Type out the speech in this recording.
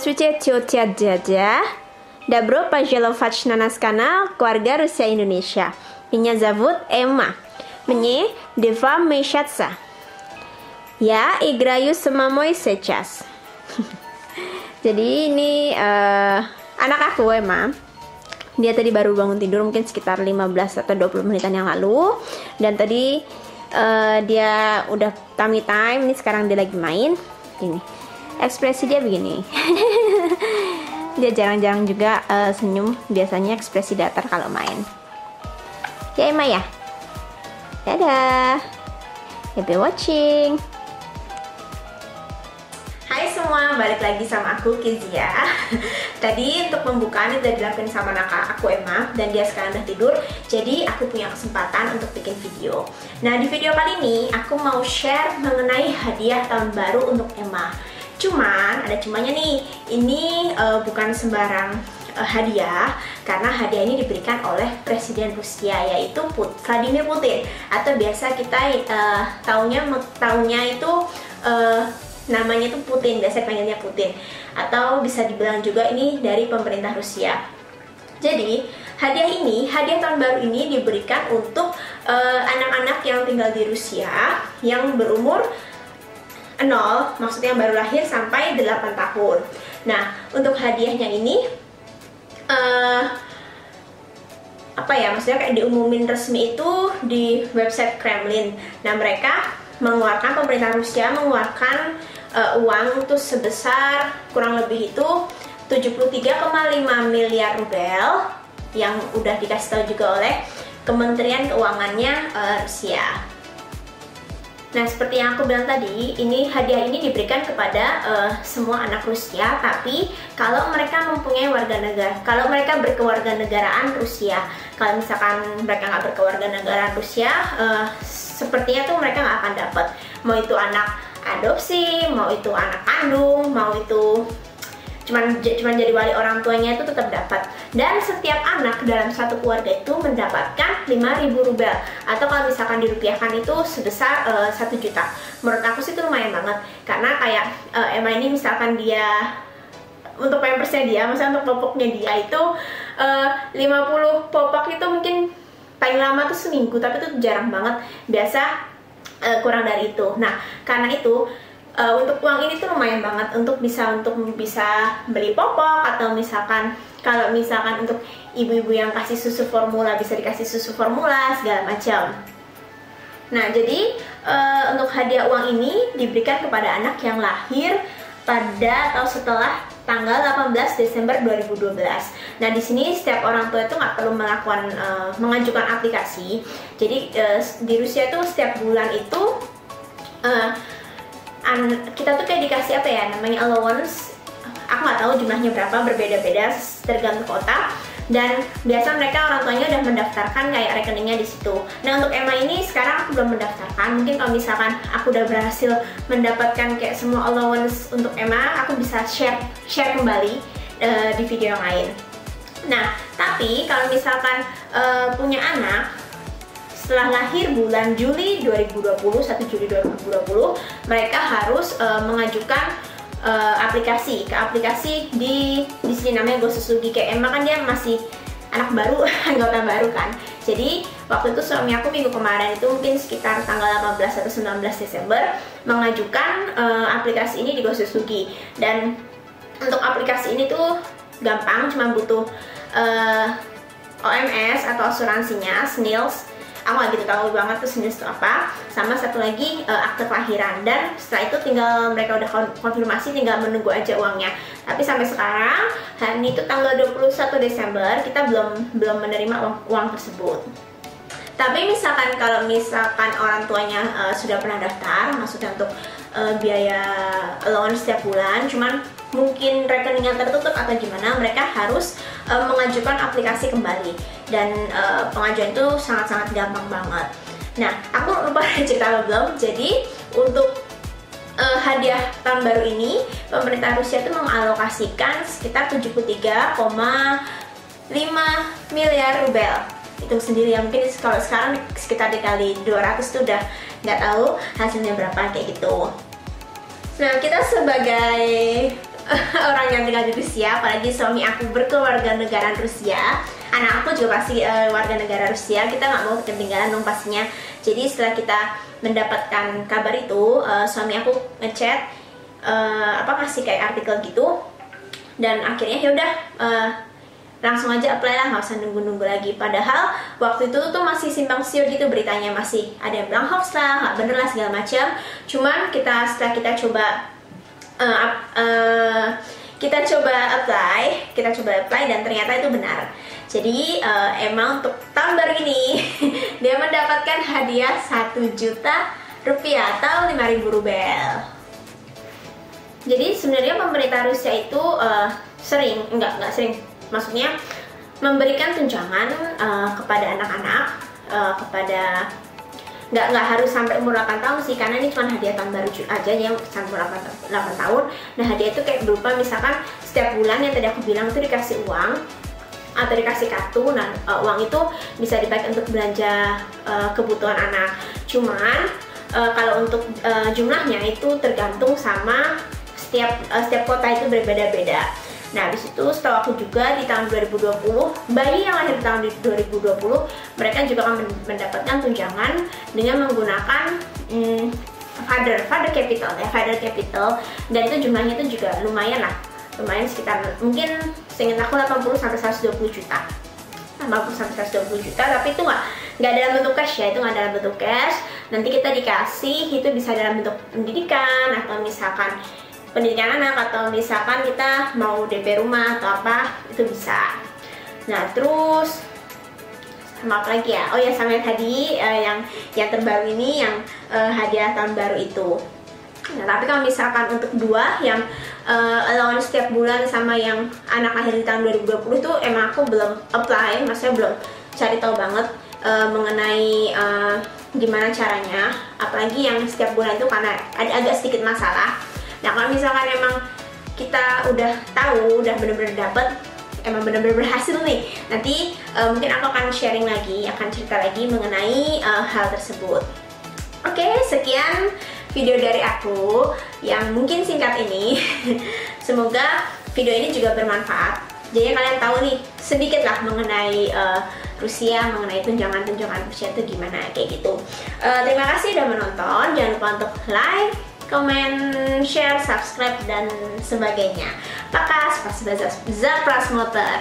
Здравствуйте, тетя, дядя. Добро пожаловать на наш канал Keluarga Rusia Indonesia. Меня зовут Emma. Мне 2 месяца. Я играю с мамой сейчас. Jadi ini anak aku Emma. Dia tadi baru bangun tidur mungkin sekitar 15 atau 20 menitan yang lalu. Dan tadi dia udah tummy time. Ini sekarang dia lagi main. Ini ekspresi dia begini. Dia jarang-jarang juga senyum. Biasanya ekspresi datar kalau main. Ya Emma ya. Dadah. Happy watching. Hai semua, balik lagi sama aku Kezia. Tadi untuk pembukaan udah dilakuin sama anak aku Emma, dan dia sekarang udah tidur. Jadi aku punya kesempatan untuk bikin video. Nah, di video kali ini aku mau share mengenai hadiah tahun baru untuk Emma. Cuman ada cumanya nih, ini bukan sembarang hadiah, karena hadiah ini diberikan oleh Presiden Rusia, yaitu Vladimir Putin, atau biasa kita taunya itu namanya itu Putin, biasa panggilnya Putin, atau bisa dibilang juga ini dari pemerintah Rusia. Jadi hadiah tahun baru ini diberikan untuk anak-anak yang tinggal di Rusia yang berumur 0, maksudnya yang baru lahir sampai 8 tahun. Nah, untuk hadiahnya ini maksudnya kayak diumumin resmi itu di website Kremlin. Nah, pemerintah Rusia mengeluarkan uang itu sebesar kurang lebih itu 73,5 miliar rubel yang udah dikasih tahu juga oleh Kementerian Keuangannya Rusia. Nah, seperti yang aku bilang tadi, hadiah ini diberikan kepada semua anak Rusia, tapi kalau mereka mempunyai kalau mereka berkewarganegaraan Rusia. Kalau misalkan mereka nggak berkewarganegaraan Rusia, sepertinya tuh mereka nggak akan dapat. Mau itu anak adopsi, mau itu anak kandung, mau itu cuman jadi wali orang tuanya, itu tetap dapat. Dan setiap anak dalam satu keluarga itu mendapatkan 5.000 rubel, atau kalau misalkan dirupiahkan itu sebesar 1 juta. Menurut aku sih itu lumayan banget, karena kayak Emma ini misalkan dia untuk pampersnya dia, misalnya untuk popoknya dia itu 50 popok itu mungkin paling lama tuh seminggu, tapi itu jarang banget, biasa kurang dari itu. Nah, karena itu untuk uang ini tuh lumayan banget untuk bisa beli popok, atau misalkan kalau misalkan untuk ibu-ibu yang kasih susu formula bisa dikasih susu formula segala macam. Nah, jadi untuk hadiah uang ini diberikan kepada anak yang lahir pada atau setelah tanggal 18 Desember 2012. Nah, di sini setiap orang tua itu nggak perlu mengajukan aplikasi. Jadi di Rusia itu setiap bulan itu kita tuh kayak dikasih namanya allowance. Aku nggak tahu jumlahnya berapa, berbeda-beda tergantung kota. Dan biasa mereka orang tuanya udah mendaftarkan kayak rekeningnya di situ. Nah, untuk Emma ini sekarang aku belum mendaftarkan. Mungkin kalau misalkan aku udah berhasil mendapatkan kayak semua allowance untuk Emma, aku bisa share kembali di video yang lain. Nah, tapi kalau misalkan punya anak setelah lahir bulan Juli 2020, 1 Juli 2020, mereka harus mengajukan aplikasi di sini namanya Gosusugi. Kayak Emma kan dia masih anak baru, anggota baru kan. Jadi waktu itu suami aku minggu kemarin itu mungkin sekitar tanggal 18 atau 19 Desember mengajukan aplikasi ini di Gosusugi. Dan untuk aplikasi ini tuh gampang, cuma butuh OMS atau asuransinya, SNILS. Aku nggak gitu tahu banget tuh SNILS itu apa, sama satu lagi akte kelahiran. Dan setelah itu tinggal mereka udah konfirmasi, tinggal menunggu aja uangnya. Tapi sampai sekarang, hari ini tuh tanggal 21 Desember, kita belum menerima uang tersebut. Tapi kalau misalkan orang tuanya sudah pernah daftar, maksudnya untuk biaya allowance setiap bulan, cuman mungkin rekeningnya tertutup atau gimana, mereka harus mengajukan aplikasi kembali. Dan pengajuan itu sangat-sangat gampang banget. Nah, aku lupa cerita belum. Jadi untuk hadiah tahun baru ini, pemerintah Rusia itu mengalokasikan sekitar 73,5 miliar rubel. Itu sendiri ya, mungkin kalau sekarang sekitar dikali 200 tuh udah nggak tahu hasilnya berapa kayak gitu. Nah, kita sebagai orang yang tinggal di Rusia, apalagi suami aku berkeluarga negara Rusia. Anak aku juga pasti warga negara Rusia. Kita nggak mau ketinggalan dong pastinya. Jadi setelah kita mendapatkan kabar itu, suami aku ngechat, ngasih kayak artikel gitu, dan akhirnya ya udah langsung aja apply lah, nggak usah nunggu-nunggu lagi. Padahal waktu itu tuh masih simpang siur gitu beritanya, masih ada yang bilang hoax lah, nggak bener lah segala macam. Cuman setelah kita coba apply dan ternyata itu benar. Jadi emang untuk tahun baru ini dia mendapatkan hadiah 1 juta rupiah atau 5.000 rubel. Jadi sebenarnya pemerintah Rusia itu nggak sering, maksudnya memberikan tunjangan kepada anak-anak, kepada nggak harus sampai umur 8 tahun sih, karena ini cuma hadiah tahun baru aja yang sampai 8 tahun. Nah, hadiah itu kayak berupa misalkan setiap bulan yang tadi aku bilang itu dikasih uang atau dikasih kartu. Nah, uang itu bisa dipakai untuk belanja kebutuhan anak. Cuman kalau untuk jumlahnya itu tergantung sama setiap kota itu berbeda-beda. Nah, habis itu setahu aku juga di tahun 2020, bayi yang lahir di tahun 2020, mereka juga akan mendapatkan tunjangan dengan menggunakan father capital, dan itu jumlahnya itu juga lumayan lah, lumayan sekitar mungkin seingat aku 80 sampai 120 juta. 80 sampai 120 juta, tapi itu nggak dalam bentuk cash ya, itu nggak dalam bentuk cash. Nanti kita dikasih itu bisa dalam bentuk pendidikan, atau misalkan pendidikan anak, atau misalkan kita mau DP rumah atau apa, itu bisa. Nah, terus sama apa lagi ya? Oh ya, sama tadi yang terbaru ini, yang hadiah tahun baru itu. Nah, tapi kalau misalkan untuk dua yang allowance setiap bulan sama yang anak lahir di tahun 2020 itu emang aku belum apply, maksudnya belum cari tahu banget mengenai gimana caranya. Apalagi yang setiap bulan itu karena ada agak sedikit masalah. Nah, kalau misalkan emang kita udah tahu, udah bener-bener dapet, emang bener-bener berhasil nih, nanti mungkin aku akan sharing lagi, akan cerita lagi mengenai hal tersebut. Oke, sekian video dari aku yang mungkin singkat ini. Semoga video ini juga bermanfaat. Jadi kalian tahu nih sedikit lah mengenai Rusia, mengenai tunjangan-tunjangan Rusia itu gimana, kayak gitu. Terima kasih udah menonton. Jangan lupa untuk like, komen, share, subscribe, dan sebagainya. Пока, спасибо за просмотр.